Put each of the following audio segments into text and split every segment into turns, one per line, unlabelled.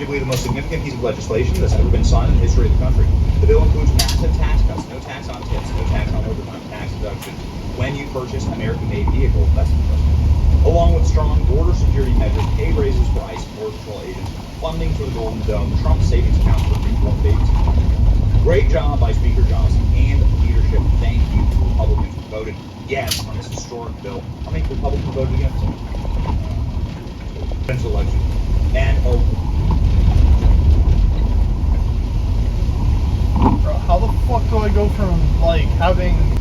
arguably the most significant piece of legislation that's ever been signed in the history of the country. The bill includes massive tax cuts, no tax on tips, no tax on overtime, tax deduction when you purchase American-made vehicles. That's interesting. Along with strong border security measures, pay raises for ICE and Border Patrol agents, funding for the Golden Dome, Trump savings account for newborn babies. Great job by Speaker Johnson and leadership. Thank you to Republicans who voted yes on this historic bill. How many Republicans voted against it? Presidential election. And
how the fuck do I go from like having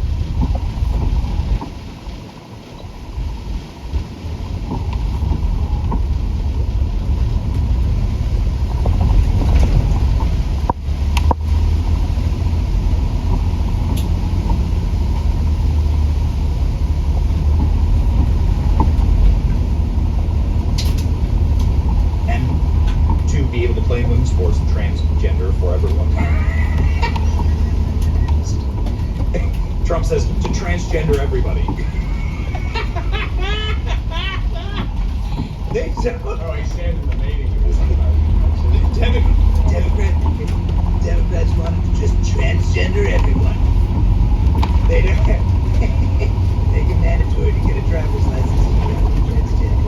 sports and transgender forever one time. Trump says to transgender everybody. They said,
oh, he said in the meeting.
Democrats wanted to just transgender everyone. They don't have make it mandatory to get a driver's license to be transgender.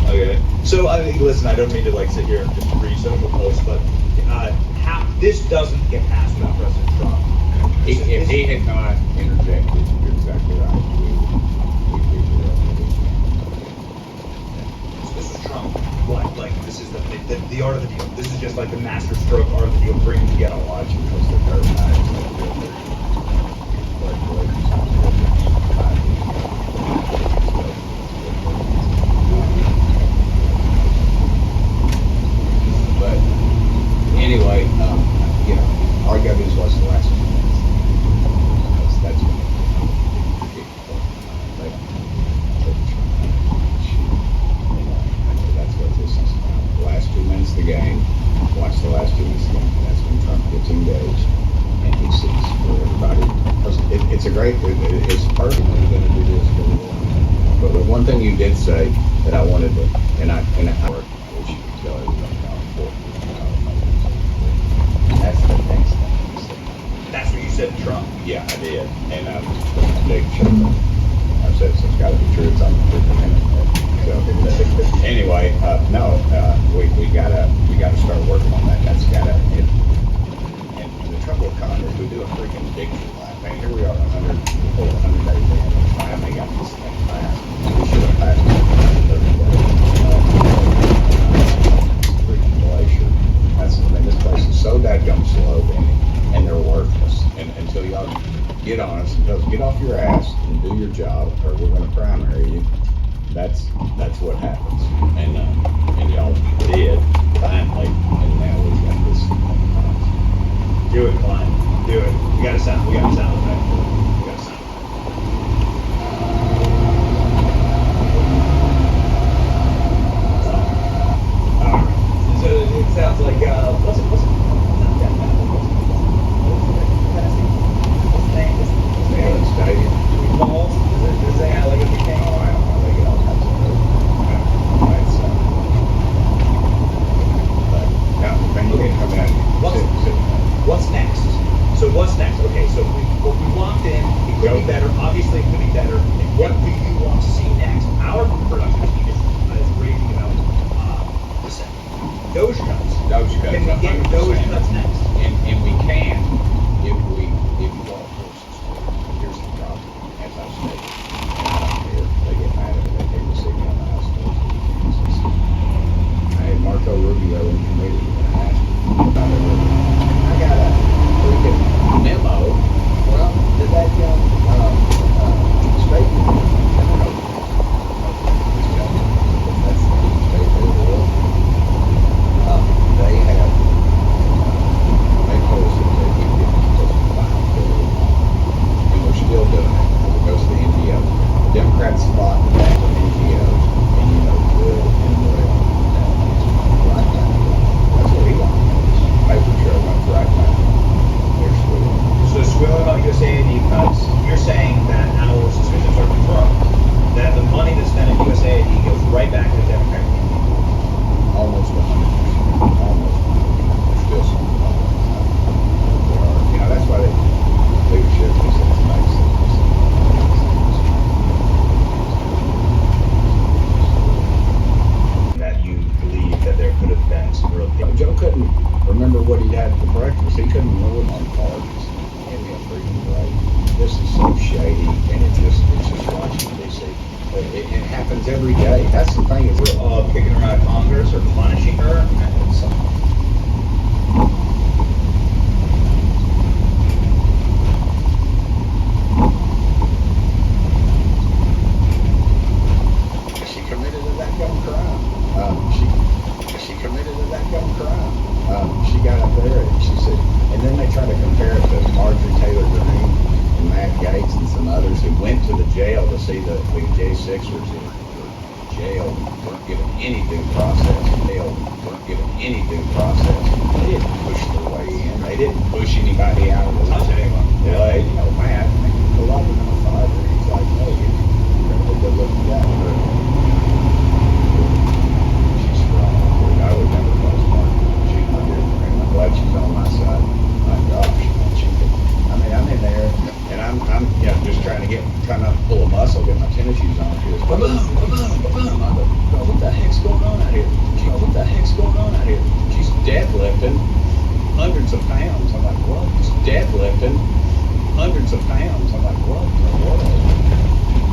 Okay. So, listen, I don't mean to sit here and just read social posts, but this doesn't get passed without President Trump.
If he had not interjected, you're exactly right.
This is Trump. This is the art of the deal. This is just like the master stroke art of the deal, bringing together.
Watching because they're paramedics. But anyway, all you gotta do is watch the last 2 minutes. That's when that's what this is about. The last 2 minutes of the game, watch the last 2 minutes of the game. That's when Trump gets engaged and he sees where everybody, it's a great, it's perfect when you're gonna do this. But the one thing you did say that I wanted to, and I wish you could tell everybody how important that's the next thing you said.
That's what you said to Trump.
Yeah, I did, and Nick I've said it's got to be true. It's on the 50 minute. So anyway, no, we gotta start working on that. That's gotta and the trouble with Congress, we do a freaking victory lap. Man, here we are, 100 days in. Finally got this thing passed. We should have passed it in 30 days. Freaking glacier. This place is so dadgum slow, and they're worthless. And until y'all get on us and tell us, get off your ass and do your job, or we're going to primary you. That's what happens. And y'all did finally, and now we got this.
Do it, Klein. Do it. We got a sound effect. We got a sound effect. So it sounds like what's it? Not that bad. What's the name?
Stadium.
Balls? Is it like a big thing?
Oh, I don't know. They get all kinds of food. Right, so. But, yeah, thank you for coming out.
What's next? So what's next? Okay, so we locked in. It could be better. Obviously, it could be better. And what do you want to see next? Our production team is raving about Doge cuts. Can we get Doge cuts next?
And we can if you want horses. Here's the problem. As I stated, here they get mad at me. They came to see me on the House Floor. I had Marco Rubio in committee and I asked him about it. I got a freaking memo. Well, did that young state? That's the state of the world. They have, they told us for breakfast. He couldn't rule him on charges. Give me a freaking break. This is so shady, and it's just Washington D.C. It happens every day. That's the thing. Is
We're kicking her out of Congress or punishing her.
she committed a that dumb crime. She committed a that dumb crime. She got up there and she said, and then they try to compare it to Marjorie Taylor Greene and Matt Gaetz and some others who went to the jail to see the J6ers in jail, weren't given any due process. Jail, weren't given any due process. They didn't push their way in. They didn't push anybody out of the
Touch anyone.
Well, you know, Matt, a lot of them are five, and he's like, no, you're going to go look at that. She's strong. I would never cross Marjorie. She's not different. I'm glad she's on my side. My gosh, she could, I mean, I'm in there, and I'm you know, just trying not to pull a muscle, get my tennis shoes on. She goes, ba-boom, ba-boom, ba-boom. I go, "Oh, what the heck's going on out here? She goes, what the heck's going on out here? She's deadlifting hundreds of pounds. I'm like,